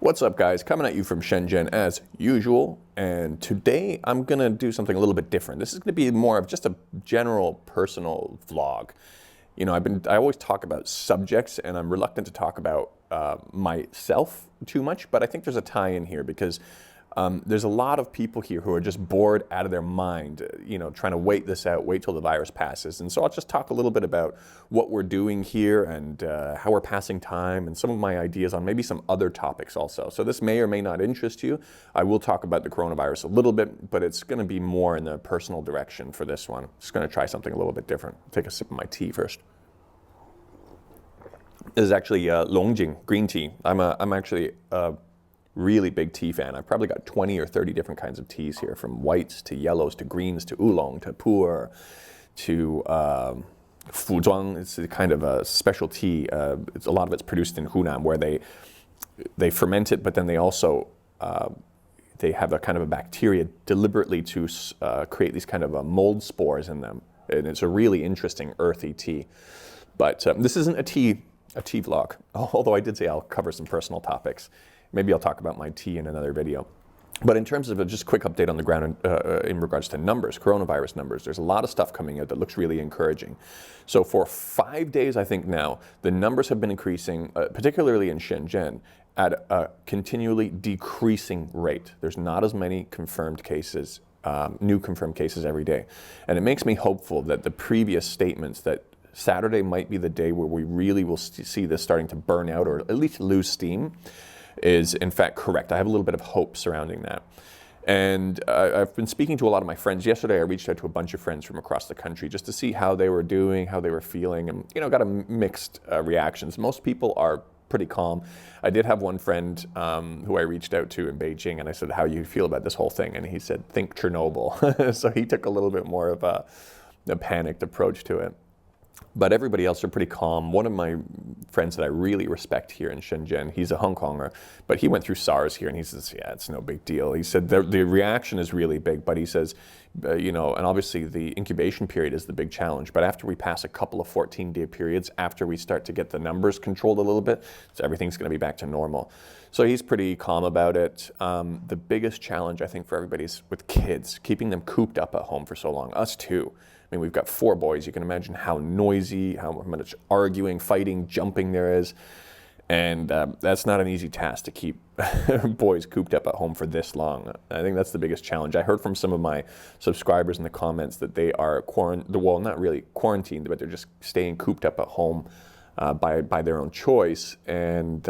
What's up, guys? Coming at you from Shenzhen as usual, and today I'm gonna do something a little bit different. This is gonna be more of just a general personal vlog. You know, I always talk about subjects, and I'm reluctant to talk about myself too much, but I think there's a tie-in here because there's a lot of people here who are just bored out of their mind, you know, trying to wait this out, wait till the virus passes. And so I'll just talk a little bit about what we're doing here and how we're passing time and some of my ideas on maybe some other topics also. So this may or may not interest you. I will talk about the coronavirus a little bit, but it's going to be more in the personal direction for this one. Just going to try something a little bit different. Take a sip of my tea first. This is actually Longjing green tea. I'm actually really big tea fan. I've probably got 20 or 30 different kinds of teas here, from whites to yellows to greens to oolong to pu'er to fuzhuang. It's a kind of a special tea. A lot of it's produced in Hunan, where they ferment it, but then they also they have a kind of a bacteria deliberately to create these kind of mold spores in them, and it's a really interesting earthy tea. But this isn't a tea vlog, although I did say I'll cover some personal topics. Maybe I'll talk about my tea in another video. But in terms of a just quick update on the ground in regards to numbers, coronavirus numbers, there's a lot of stuff coming out that looks really encouraging. So for 5 days, I think now, the numbers have been increasing, particularly in Shenzhen, at a continually decreasing rate. There's not as many confirmed cases, new confirmed cases every day. And it makes me hopeful that the previous statements that Saturday might be the day where we really will see this starting to burn out or at least lose steam is in fact correct. I have a little bit of hope surrounding that. And I've been speaking to a lot of my friends. Yesterday I reached out to a bunch of friends from across the country just to see how they were doing, how they were feeling, and got a mixed reactions. Most people are pretty calm. I did have one friend who I reached out to in Beijing, and I said, how do you feel about this whole thing? And he said, think Chernobyl. So he took a little bit more of a panicked approach to it. But everybody else are pretty calm. One of my friends that I really respect here in Shenzhen, he's a Hong Konger, but he went through SARS here, and he says, yeah, it's no big deal. He said the reaction is really big, but he says, and obviously the incubation period is the big challenge, but after we pass a couple of 14-day periods, after we start to get the numbers controlled a little bit, so everything's going to be back to normal. So he's pretty calm about it. The biggest challenge, I think, for everybody is with kids, keeping them cooped up at home for so long. Us too. I mean, we've got 4 boys. You can imagine how noisy, how much arguing, fighting, jumping there is. And that's not an easy task to keep boys cooped up at home for this long. I think that's the biggest challenge. I heard from some of my subscribers in the comments that they are not really quarantined, but they're just staying cooped up at home by their own choice. And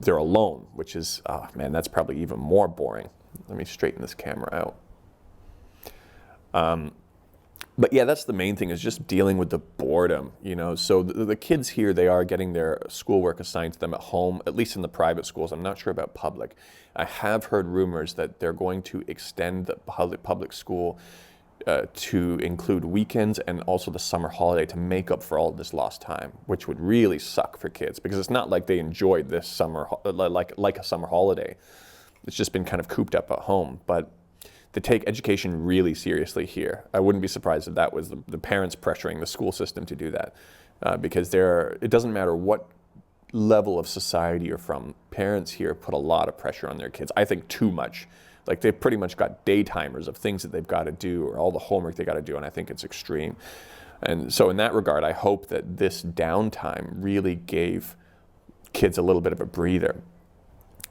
they're alone, which is, oh man, that's probably even more boring. Let me straighten this camera out. But yeah, that's the main thing, is just dealing with the boredom, So the kids here, they are getting their schoolwork assigned to them at home, at least in the private schools. I'm not sure about public. I have heard rumors that they're going to extend the public school to include weekends and also the summer holiday to make up for all of this lost time, which would really suck for kids because it's not like they enjoyed this summer, like a summer holiday. It's just been kind of cooped up at home. But they take education really seriously here. I wouldn't be surprised if that was the parents pressuring the school system to do that, because it doesn't matter what level of society you're from, parents here put a lot of pressure on their kids. I think too much. Like they've pretty much got day timers of things that they've got to do or all the homework they got to do, and I think it's extreme. And so in that regard, I hope that this downtime really gave kids a little bit of a breather.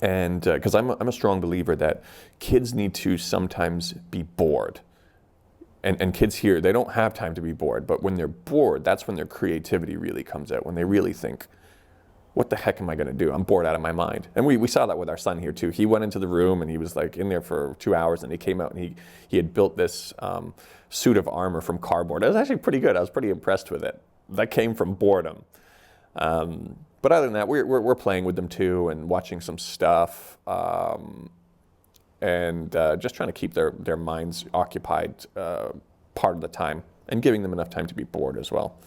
And because I'm a strong believer that kids need to sometimes be bored. And kids here, they don't have time to be bored, but when they're bored, that's when their creativity really comes out, when they really think, what the heck am I going to do? I'm bored out of my mind. And we saw that with our son here too. He went into the room and he was like in there for 2 hours, and he came out and he had built this suit of armor from cardboard. It was actually pretty good. I was pretty impressed with it. That came from boredom. But other than that, we're playing with them too and watching some stuff and just trying to keep their minds occupied part of the time and giving them enough time to be bored as well.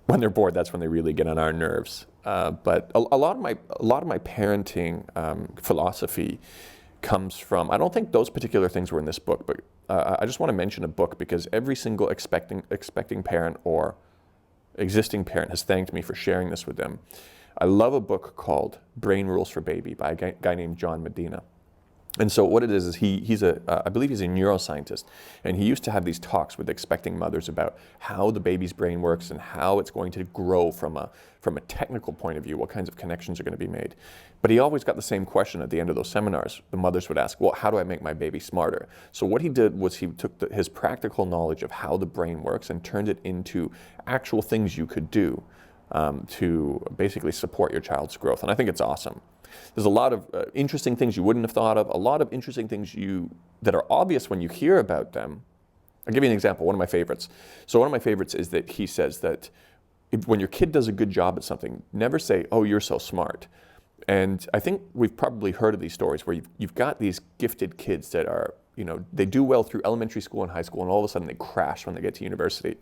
When they're bored, that's when they really get on our nerves. But a lot of my parenting philosophy comes from, I don't think those particular things were in this book, but I just want to mention a book because every single expecting parent or existing parent has thanked me for sharing this with them. I love a book called Brain Rules for Baby by a guy named John Medina. And so what it is I believe he's a neuroscientist, and he used to have these talks with expecting mothers about how the baby's brain works and how it's going to grow from a technical point of view, what kinds of connections are going to be made. But he always got the same question at the end of those seminars. The mothers would ask, well, how do I make my baby smarter? So what he did was he took his practical knowledge of how the brain works and turned it into actual things you could do to basically support your child's growth. And I think it's awesome. There's a lot of interesting things you wouldn't have thought of, a lot of interesting things that are obvious when you hear about them. I'll give you an example, one of my favorites. So one of my favorites is that he says that when your kid does a good job at something, never say, oh, you're so smart. And I think we've probably heard of these stories where you've got these gifted kids that are, they do well through elementary school and high school, and all of a sudden they crash when they get to university.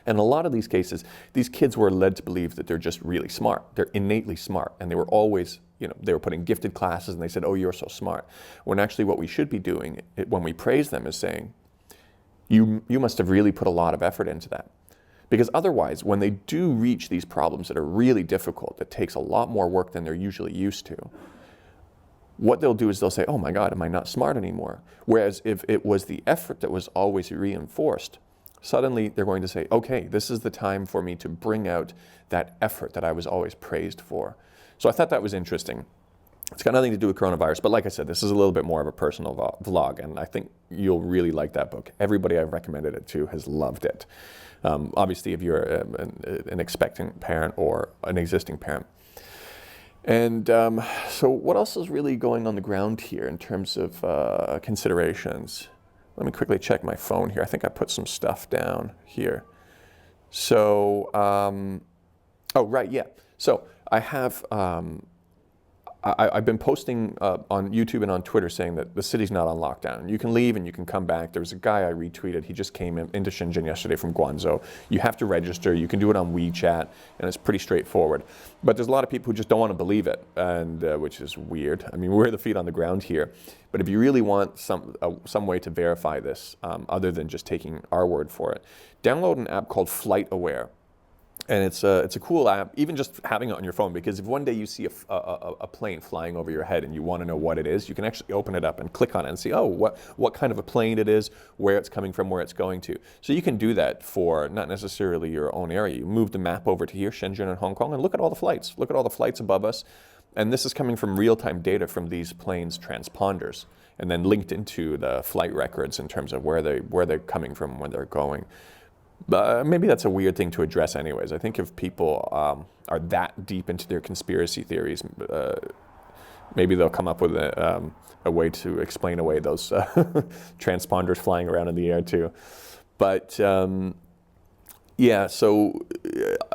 And in a lot of these cases, these kids were led to believe that they're just really smart. They're innately smart, and they were always, they were put in gifted classes, and they said, oh, you're so smart. When actually what we should be doing when we praise them is saying, you must have really put a lot of effort into that. Because otherwise, when they do reach these problems that are really difficult, that takes a lot more work than they're usually used to, what they'll do is they'll say, oh my God, am I not smart anymore? Whereas if it was the effort that was always reinforced, suddenly they're going to say, okay, this is the time for me to bring out that effort that I was always praised for. So I thought that was interesting. It's got nothing to do with coronavirus, but like I said, this is a little bit more of a personal vlog, and I think you'll really like that book. Everybody I've recommended it to has loved it. Obviously, if you're an expectant parent or an existing parent. And so what else is really going on the ground here in terms of considerations? Let me quickly check my phone here. I think I put some stuff down here. So, oh, right, yeah. So I have, I've been posting on YouTube and on Twitter saying that the city's not on lockdown. You can leave and you can come back. There was a guy I retweeted. He just came into Shenzhen yesterday from Guangzhou. You have to register. You can do it on WeChat, and it's pretty straightforward. But there's a lot of people who just don't want to believe it, and which is weird. I mean, we're the feet on the ground here. But if you really want some way to verify this, other than just taking our word for it, download an app called Flight Aware. And it's a cool app, even just having it on your phone, because if one day you see a plane flying over your head and you want to know what it is, you can actually open it up and click on it and see, oh, what kind of a plane it is, where it's coming from, where it's going to. So you can do that for not necessarily your own area. You move the map over to here, Shenzhen and Hong Kong, and look at all the flights. Look at all the flights above us. And this is coming from real-time data from these planes' transponders, and then linked into the flight records in terms of where they're coming from, where they're going. Maybe that's a weird thing to address anyways. I think if people are that deep into their conspiracy theories, maybe they'll come up with a way to explain away those transponders flying around in the air too. But yeah, so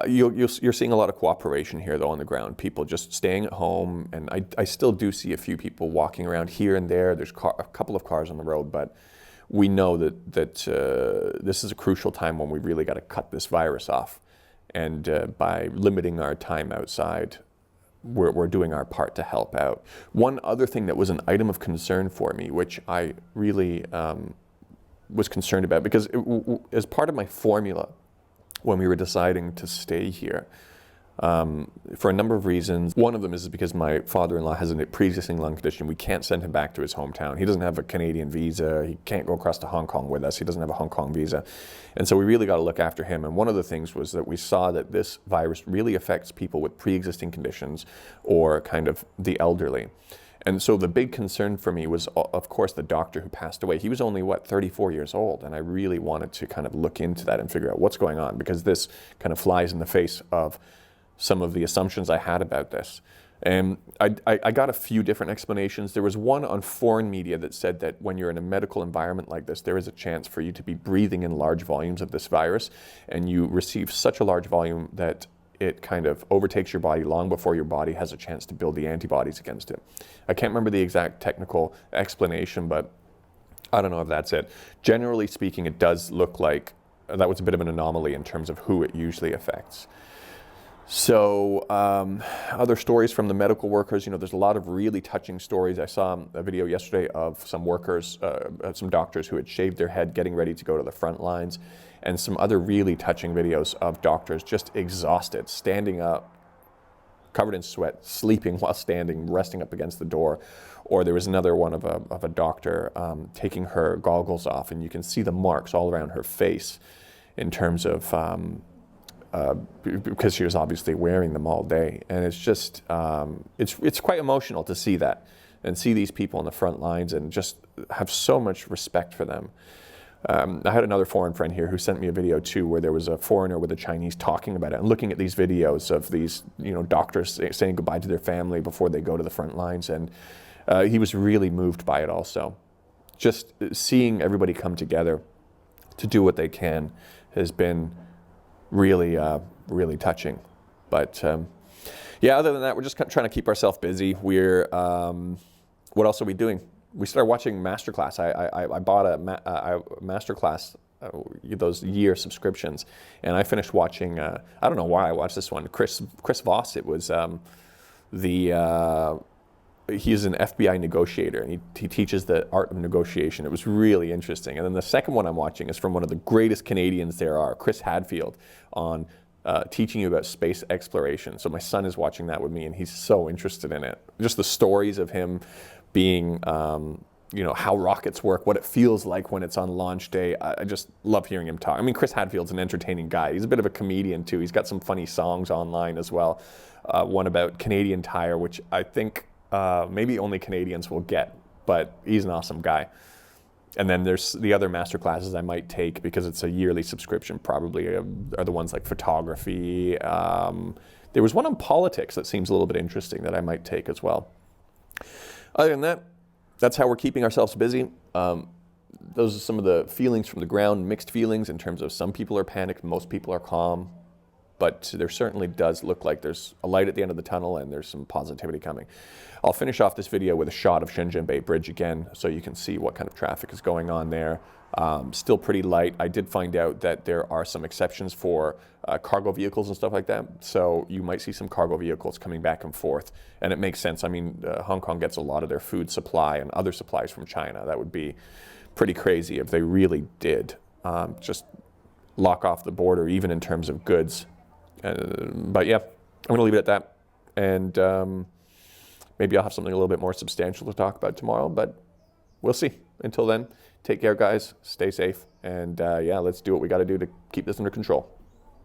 you're seeing a lot of cooperation here though on the ground. People just staying at home, and I still do see a few people walking around here and there. There's a couple of cars on the road, but we know that this is a crucial time when we really got to cut this virus off. And by limiting our time outside, we're doing our part to help out. One other thing that was an item of concern for me, which I really was concerned about, because as part of my formula when we were deciding to stay here, for a number of reasons. One of them is because my father-in-law has a pre-existing lung condition. We can't send him back to his hometown. He doesn't have a Canadian visa. He can't go across to Hong Kong with us. He doesn't have a Hong Kong visa. And so we really got to look after him. And one of the things was that we saw that this virus really affects people with pre-existing conditions or kind of the elderly. And so the big concern for me was, of course, the doctor who passed away. He was only, 34 years old. And I really wanted to kind of look into that and figure out what's going on, because this kind of flies in the face of some of the assumptions I had about this. And I got a few different explanations. There was one on foreign media that said that when you're in a medical environment like this, there is a chance for you to be breathing in large volumes of this virus, and you receive such a large volume that it kind of overtakes your body long before your body has a chance to build the antibodies against it. I can't remember the exact technical explanation, but I don't know if that's it. Generally speaking, it does look like that was a bit of an anomaly in terms of who it usually affects. So other stories from the medical workers, there's a lot of really touching stories. I saw a video yesterday of some workers, some doctors who had shaved their head getting ready to go to the front lines, and some other really touching videos of doctors just exhausted, standing up covered in sweat, sleeping while standing, resting up against the door. Or there was another one of a doctor taking her goggles off, and you can see the marks all around her face in terms of, because she was obviously wearing them all day. And it's just, it's quite emotional to see that and see these people on the front lines and just have so much respect for them. I had another foreign friend here who sent me a video too, where there was a foreigner with a Chinese talking about it and looking at these videos of these, doctors saying goodbye to their family before they go to the front lines, and he was really moved by it also. Just seeing everybody come together to do what they can has been really, really touching. But yeah, other than that, we're just trying to keep ourselves busy. We're, what else are we doing? We started watching Masterclass. I bought a Masterclass, those year subscriptions, and I finished watching, I don't know why I watched this one, Chris Voss. It was he's an FBI negotiator, and he teaches the art of negotiation. It was really interesting. And then the second one I'm watching is from one of the greatest Canadians there are, Chris Hadfield, on teaching you about space exploration. So my son is watching that with me, and he's so interested in it. Just the stories of him being, how rockets work, what it feels like when it's on launch day. I just love hearing him talk. I mean, Chris Hadfield's an entertaining guy. He's a bit of a comedian too. He's got some funny songs online as well. One about Canadian Tire, which I think maybe only Canadians will get, but he's an awesome guy. And then there's the other master classes I might take, because it's a yearly subscription, probably are the ones like photography. There was one on politics that seems a little bit interesting that I might take as well. Other than that, that's how we're keeping ourselves busy. Those are some of the feelings from the ground, mixed feelings in terms of some people are panicked, most people are calm. But there certainly does look like there's a light at the end of the tunnel, and there's some positivity coming. I'll finish off this video with a shot of Shenzhen Bay Bridge again, so you can see what kind of traffic is going on there. Still pretty light. I did find out that there are some exceptions for cargo vehicles and stuff like that. So you might see some cargo vehicles coming back and forth. And it makes sense. I mean, Hong Kong gets a lot of their food supply and other supplies from China. That would be pretty crazy if they really did just lock off the border, even in terms of goods. But yeah, I'm going to leave it at that. And maybe I'll have something a little bit more substantial to talk about tomorrow, but we'll see. Until then, take care, guys. Stay safe. And yeah, let's do what we got to do to keep this under control.